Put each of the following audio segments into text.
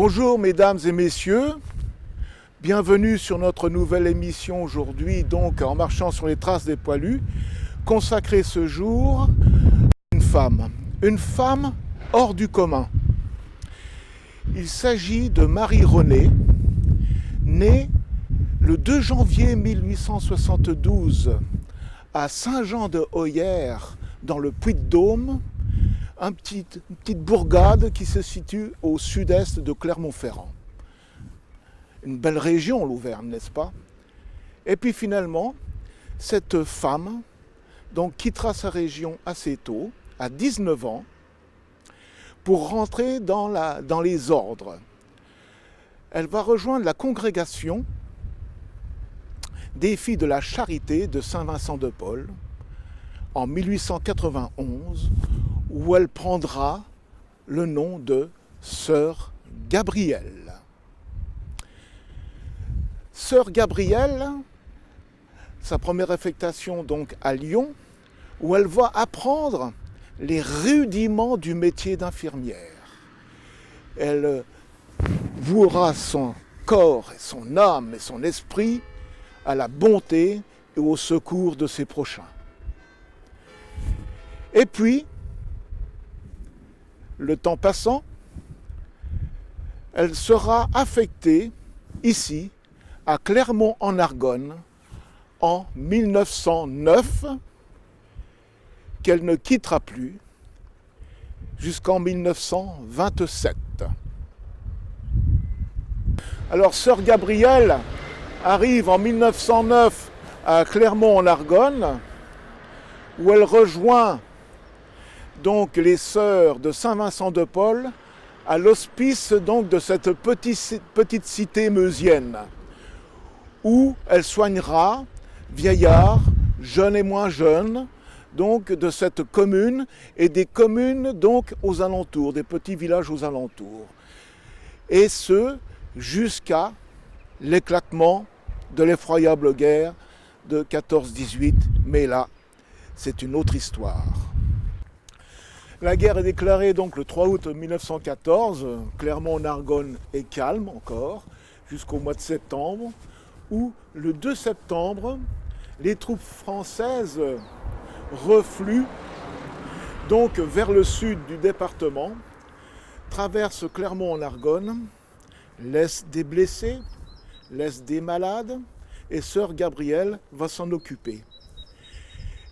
Bonjour mesdames et messieurs, bienvenue sur notre nouvelle émission aujourd'hui, donc en marchant sur les traces des poilus, consacrée ce jour à une femme hors du commun. Il s'agit de Marie René, née le 2 janvier 1872 à Saint-Jean-de-Hoyères dans le Puy-de-Dôme, une petite bourgade qui se situe au sud-est de Clermont-Ferrand. Une belle région, l'Auvergne, n'est-ce pas? Et puis finalement, cette femme donc, quittera sa région assez tôt, à 19 ans, pour rentrer dans les ordres. Elle va rejoindre la congrégation des filles de la Charité de Saint-Vincent-de-Paul en 1891, où elle prendra le nom de Sœur Gabrielle. Sœur Gabrielle, sa première affectation donc à Lyon, où elle va apprendre les rudiments du métier d'infirmière. Elle vouera son corps, son âme et son esprit à la bonté et au secours de ses prochains. Et puis, le temps passant, elle sera affectée ici, à Clermont-en-Argonne, en 1909, qu'elle ne quittera plus jusqu'en 1927. Alors, Sœur Gabrielle arrive en 1909 à Clermont-en-Argonne, où elle rejoint donc les sœurs de Saint-Vincent-de-Paul à l'hospice donc de cette petite cité meusienne, où elle soignera vieillards, jeunes et moins jeunes, donc de cette commune et des communes donc aux alentours, des petits villages aux alentours. Et ce, jusqu'à l'éclatement de l'effroyable guerre de 14-18, mais là, c'est une autre histoire. La guerre est déclarée donc le 3 août 1914, Clermont-en-Argonne est calme encore, jusqu'au mois de septembre, où le 2 septembre, les troupes françaises refluent donc vers le sud du département, traversent Clermont-en-Argonne, laissent des blessés, laissent des malades, et Sœur Gabrielle va s'en occuper.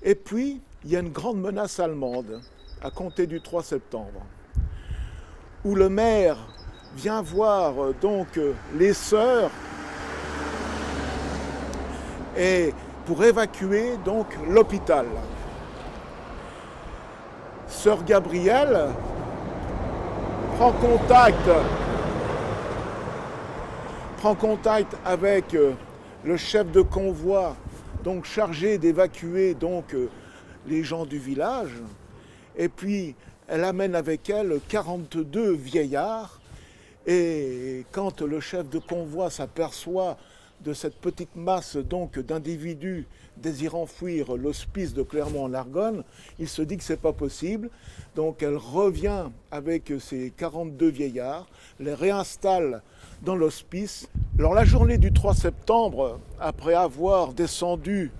Et puis, il y a une grande menace allemande, à compter du 3 septembre, où le maire vient voir donc les sœurs et pour évacuer donc l'hôpital. Sœur Gabrielle prend contact avec le chef de convoi donc chargé d'évacuer donc les gens du village. Et puis, elle amène avec elle 42 vieillards. Et quand le chef de convoi s'aperçoit de cette petite masse donc d'individus désirant fuir l'hospice de Clermont-en-Argonne, il se dit que c'est pas possible. Donc elle revient avec ces 42 vieillards, les réinstalle dans l'hospice. Alors la journée du 3 septembre, après avoir descendu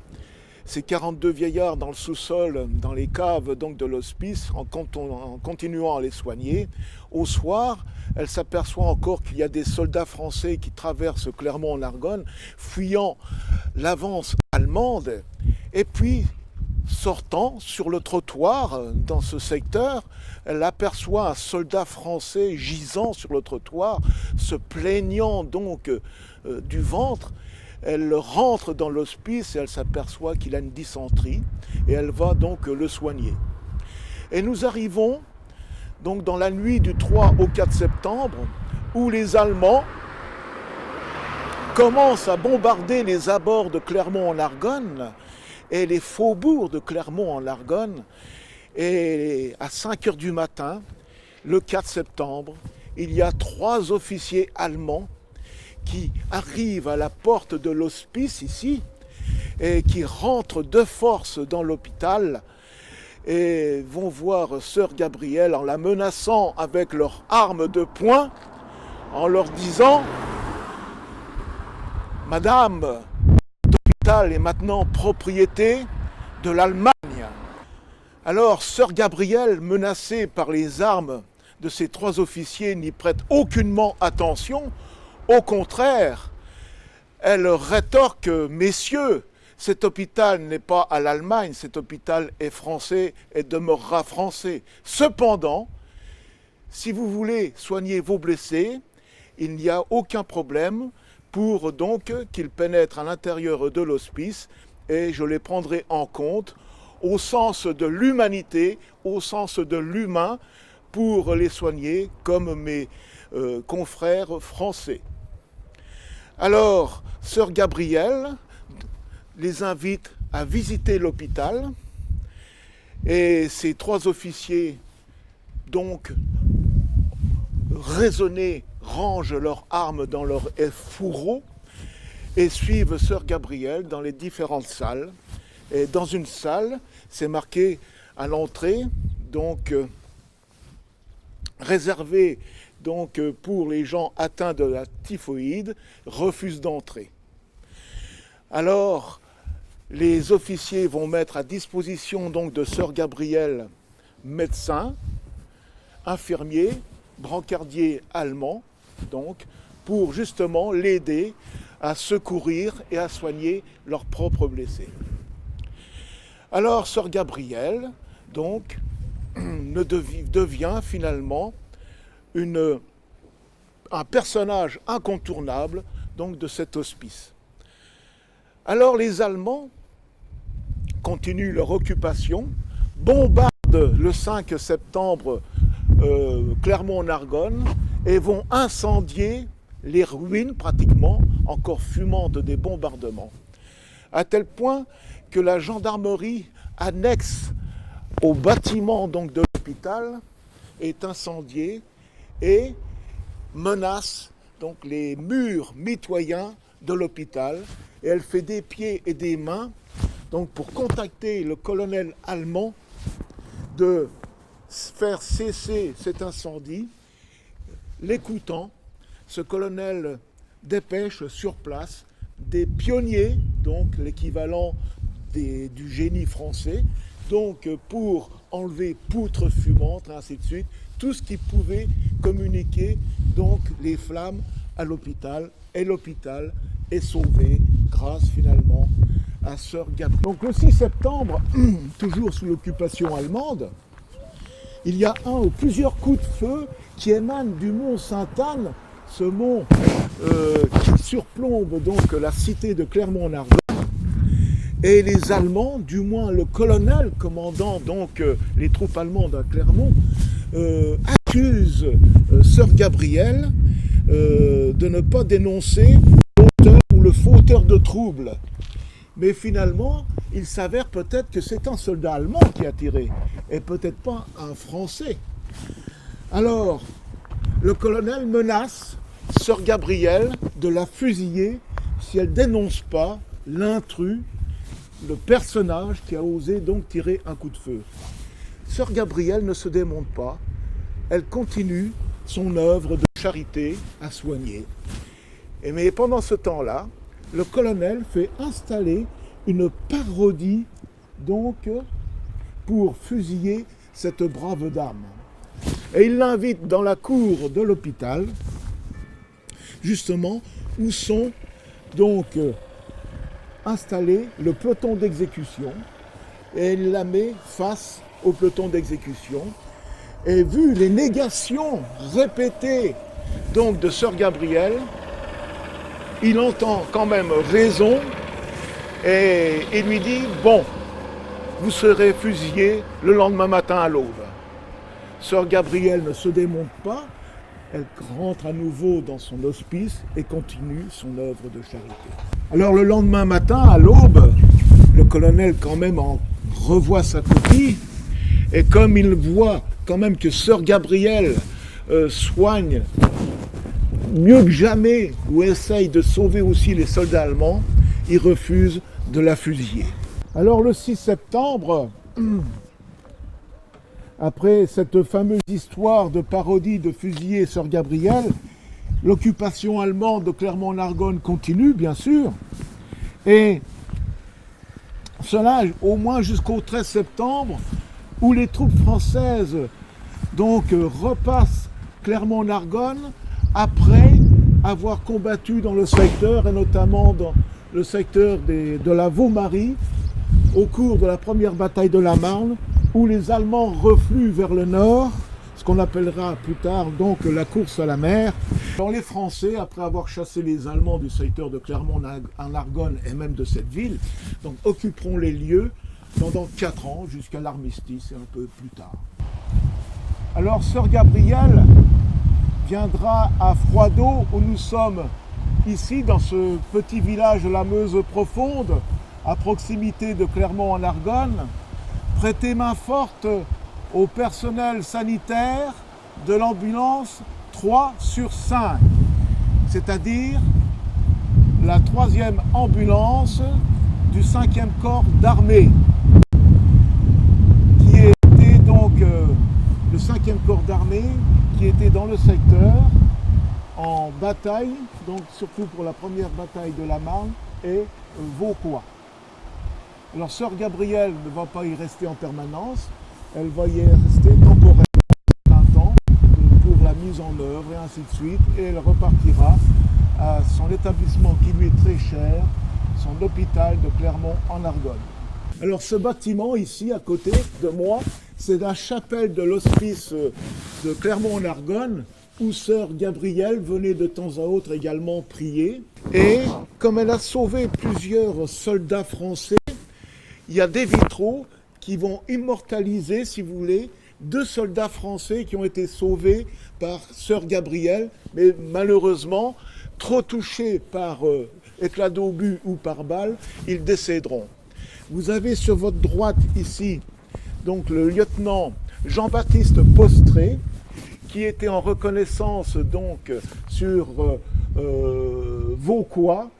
ces 42 vieillards dans le sous-sol, dans les caves donc de l'hospice, en continuant à les soigner. Au soir, elle s'aperçoit encore qu'il y a des soldats français qui traversent Clermont-en-Argonne, fuyant l'avance allemande. Et puis, sortant sur le trottoir dans ce secteur, elle aperçoit un soldat français gisant sur le trottoir, se plaignant donc du ventre. Elle rentre dans l'hospice et elle s'aperçoit qu'il a une dysenterie et elle va donc le soigner. Et nous arrivons donc dans la nuit du 3 au 4 septembre où les Allemands commencent à bombarder les abords de Clermont-en-Argonne et les faubourgs de Clermont-en-Argonne. Et à 5 heures du matin, le 4 septembre, il y a 3 officiers allemands qui arrivent à la porte de l'hospice ici et qui rentrent de force dans l'hôpital et vont voir Sœur Gabrielle en la menaçant avec leurs armes de poing en leur disant « Madame, l'hôpital est maintenant propriété de l'Allemagne ». Alors, sœur Gabrielle, menacée par les armes de ces 3 officiers, n'y prête aucunement attention. Au contraire, elle rétorque « Messieurs, cet hôpital n'est pas à l'Allemagne, cet hôpital est français et demeurera français. Cependant, si vous voulez soigner vos blessés, il n'y a aucun problème pour donc qu'ils pénètrent à l'intérieur de l'hospice et je les prendrai en compte au sens de l'humanité, au sens de l'humain, pour les soigner comme mes confrères français. » Alors, sœur Gabrielle les invite à visiter l'hôpital et ces 3 officiers, donc, raisonnés, rangent leurs armes dans leurs fourreaux et suivent sœur Gabrielle dans les différentes salles. Et dans une salle, c'est marqué à l'entrée, donc réservé donc, pour les gens atteints de la typhoïde, refuse d'entrer. Alors, les officiers vont mettre à disposition donc, de sœur Gabrielle médecins, infirmiers, brancardiers allemands, donc, pour justement l'aider à secourir et à soigner leurs propres blessés. Alors, sœur Gabrielle, donc, devient finalement un personnage incontournable donc, de cet hospice. Alors, les Allemands continuent leur occupation, bombardent le 5 septembre Clermont-en-Argonne et vont incendier les ruines pratiquement encore fumantes des bombardements, à tel point que la gendarmerie annexe au bâtiment donc, de l'hôpital est incendiée et menace donc, les murs mitoyens de l'hôpital. Et elle fait des pieds et des mains donc, pour contacter le colonel allemand de faire cesser cet incendie. L'écoutant, ce colonel dépêche sur place des pionniers, donc l'équivalent du génie français, donc pour enlever poutres fumantes, et ainsi de suite, tout ce qui pouvait communiquer donc les flammes à l'hôpital, et l'hôpital est sauvé grâce finalement à sœur Gabrielle. Donc le 6 septembre, toujours sous l'occupation allemande, il y a un ou plusieurs coups de feu qui émanent du mont Sainte-Anne, ce mont qui surplombe donc la cité de Clermont-en-Argonne. Et les Allemands, du moins le colonel commandant donc les troupes allemandes à Clermont, accusent sœur Gabrielle de ne pas dénoncer l'auteur ou le fauteur de troubles. Mais finalement, il s'avère peut-être que c'est un soldat allemand qui a tiré, et peut-être pas un Français. Alors, le colonel menace sœur Gabrielle de la fusiller si elle ne dénonce pas l'intrus, le personnage qui a osé donc tirer un coup de feu. Sœur Gabrielle ne se démonte pas, elle continue son œuvre de charité à soigner. Mais pendant ce temps-là, le colonel fait installer une parodie donc pour fusiller cette brave dame. Et il l'invite dans la cour de l'hôpital, justement, où sont donc installés le peloton d'exécution, et il la met face au peloton d'exécution. Et vu les négations répétées donc de sœur Gabrielle, il entend quand même raison et il lui dit « Bon, vous serez fusillé le lendemain matin à l'aube ». Sœur Gabrielle ne se démonte pas, elle rentre à nouveau dans son hospice et continue son œuvre de charité. Alors le lendemain matin, à l'aube, le colonel quand même en revoit sa copie, et comme il voit quand même que sœur Gabrielle soigne mieux que jamais, ou essaye de sauver aussi les soldats allemands, il refuse de la fusiller. Alors le 6 septembre, après cette fameuse histoire de parodie de fusiller sœur Gabrielle, L'occupation allemande de Clermont-en-Argonne continue, bien sûr, et cela au moins jusqu'au 13 septembre, où les troupes françaises donc repassent Clermont-en-Argonne après avoir combattu dans le secteur, et notamment dans le secteur de la Vaumarie, au cours de la première bataille de la Marne, où les Allemands refluent vers le nord, ce qu'on appellera plus tard donc la course à la mer. Alors les Français, après avoir chassé les Allemands du secteur de Clermont-en-Argonne et même de cette ville, donc occuperont les lieux pendant 4 ans, jusqu'à l'armistice et un peu plus tard. Alors Sœur Gabrielle viendra à Froideau, où nous sommes ici, dans ce petit village de la Meuse profonde, à proximité de Clermont-en-Argonne, prêter main forte au personnel sanitaire de l'ambulance 3 sur 5, c'est-à-dire la 3e ambulance du 5e corps d'armée, qui était donc le 5e corps d'armée qui était dans le secteur en bataille, donc surtout pour la première bataille de la Marne et Vauquois. Alors Sœur Gabrielle ne va pas y rester en permanence, elle va y rester temporairement un temps pour la mise en œuvre et ainsi de suite, et elle repartira à son établissement qui lui est très cher, son hôpital de Clermont-en-Argonne. Alors ce bâtiment ici à côté de moi, c'est la chapelle de l'hospice de Clermont-en-Argonne, où Sœur Gabrielle venait de temps à autre également prier. Et comme elle a sauvé plusieurs soldats français, il y a des vitraux qui vont immortaliser, si vous voulez, 2 soldats français qui ont été sauvés par Sœur Gabrielle, mais malheureusement, trop touchés par éclat d'obus ou par balle, ils décéderont. Vous avez sur votre droite ici, donc le lieutenant Jean-Baptiste Postré, qui était en reconnaissance donc sur Vauquois,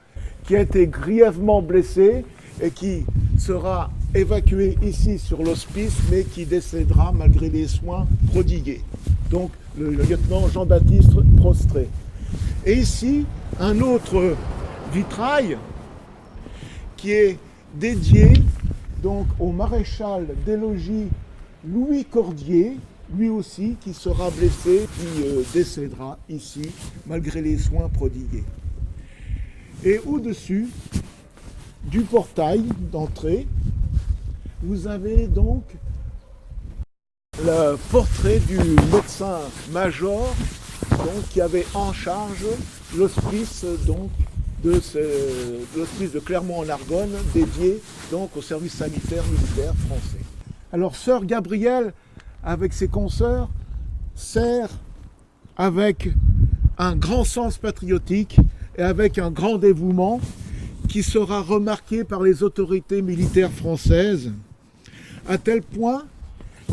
qui a été grièvement blessé et qui sera évacué ici sur l'hospice, mais qui décédera malgré les soins prodigués. Donc le lieutenant Jean-Baptiste Postré. Et ici, un autre vitrail qui est dédié donc au maréchal des logis Louis Cordier, lui aussi qui sera blessé puis décédera ici malgré les soins prodigués. Et au-dessus du portail d'entrée, vous avez donc le portrait du médecin-major qui avait en charge l'hospice de l'hospice de Clermont-en-Argonne, dédié donc au service sanitaire militaire français. Alors Sœur Gabrielle, avec ses consoeurs, sert avec un grand sens patriotique et avec un grand dévouement qui sera remarqué par les autorités militaires françaises, à tel point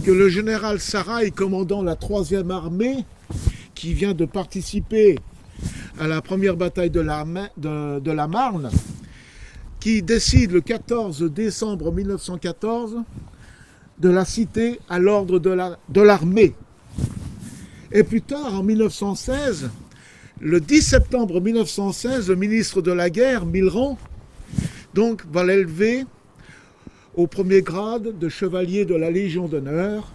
que le général Sarrail, commandant la 3e armée, qui vient de participer à la première bataille de la Marne, qui décide le 14 décembre 1914 de la citer à l'ordre de l'armée. Et plus tard, en 1916, le 10 septembre 1916, le ministre de la Guerre, Millerand, donc, va l'élever au 1er grade de chevalier de la Légion d'honneur.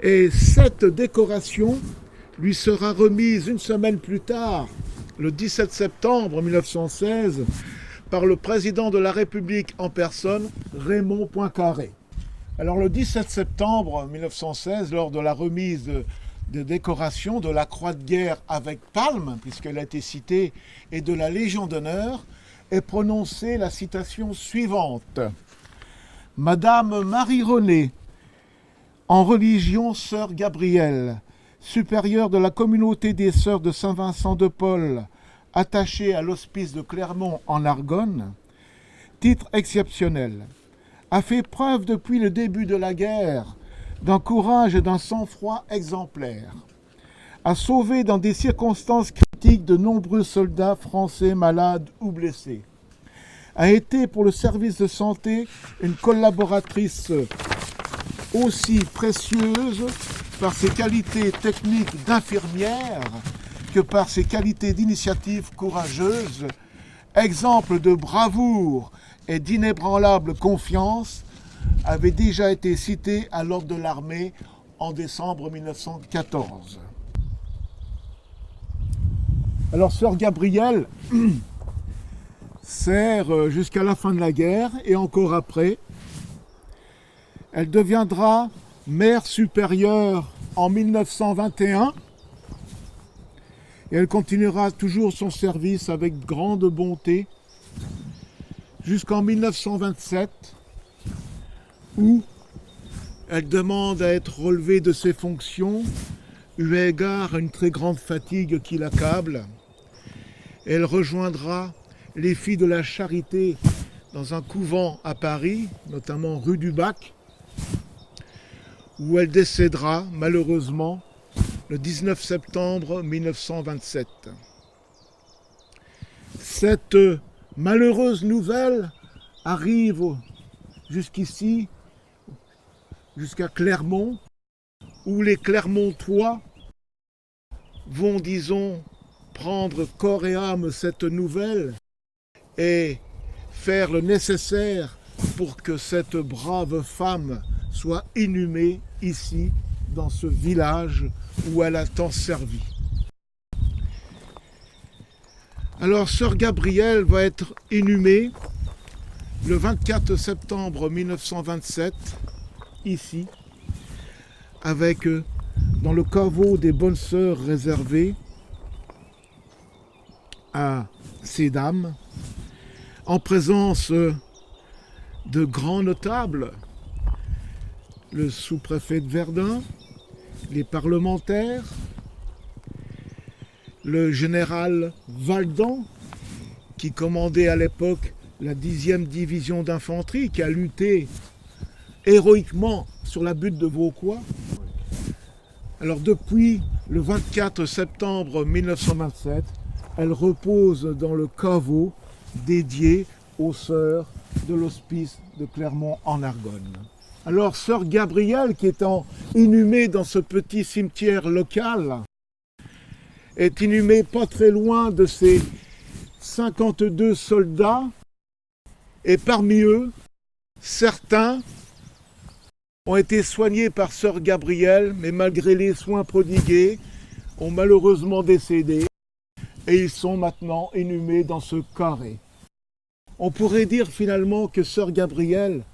Et cette décoration lui sera remise une semaine plus tard, le 17 septembre 1916, par le président de la République en personne, Raymond Poincaré. Alors le 17 septembre 1916, lors de la remise de décoration de la Croix de guerre avec palme, puisqu'elle a été citée, et de la Légion d'honneur, est prononcée la citation suivante. Madame Marie-Renée, en religion Sœur Gabrielle, supérieure de la communauté des Sœurs de Saint-Vincent de Paul, attachée à l'hospice de Clermont-en-Argonne, titre exceptionnel, a fait preuve depuis le début de la guerre d'un courage et d'un sang-froid exemplaires, a sauvé dans des circonstances critiques de nombreux soldats français malades ou blessés, a été pour le service de santé une collaboratrice aussi précieuse par ses qualités techniques d'infirmière que par ses qualités d'initiative courageuse, exemple de bravoure et d'inébranlable confiance, avait déjà été cité à l'ordre de l'armée en décembre 1914. Alors, sœur Gabrielle sert jusqu'à la fin de la guerre et encore après. Elle deviendra mère supérieure en 1921 et elle continuera toujours son service avec grande bonté jusqu'en 1927 où elle demande à être relevée de ses fonctions eu égard à une très grande fatigue qui l'accable. Elle rejoindra les filles de la Charité dans un couvent à Paris, notamment rue du Bac, où elle décédera malheureusement le 19 septembre 1927. Cette malheureuse nouvelle arrive jusqu'ici, jusqu'à Clermont, où les Clermontois vont, disons, prendre corps et âme cette nouvelle et faire le nécessaire pour que cette brave femme soit inhumée ici, dans ce village où elle a tant servi. Alors, sœur Gabrielle va être inhumée le 24 septembre 1927, ici, avec, dans le caveau des bonnes sœurs réservé à ces dames, en présence de grands notables, le sous-préfet de Verdun, les parlementaires, le général Valdan, qui commandait à l'époque la 10e division d'infanterie, qui a lutté héroïquement sur la butte de Vauquois. Alors depuis le 24 septembre 1927, elle repose dans le caveau dédié aux sœurs de l'hospice de Clermont en Argonne. Alors, sœur Gabrielle, qui est inhumée dans ce petit cimetière local, est inhumée pas très loin de ses 52 soldats, et parmi eux, certains ont été soignés par sœur Gabrielle, mais malgré les soins prodigués, ont malheureusement décédé, et ils sont maintenant inhumés dans ce carré. On pourrait dire finalement que sœur Gabrielle,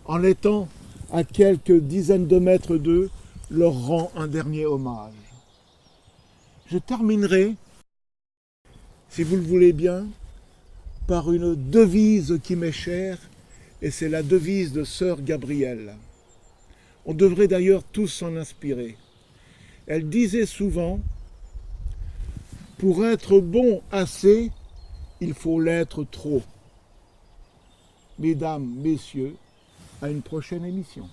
en étant à quelques dizaines de mètres d'eux, leur rend un dernier hommage. Je terminerai, si vous le voulez bien, par une devise qui m'est chère, et c'est la devise de sœur Gabrielle. On devrait d'ailleurs tous s'en inspirer. Elle disait souvent, « Pour être bon assez, il faut l'être trop. » Mesdames, messieurs, à une prochaine émission.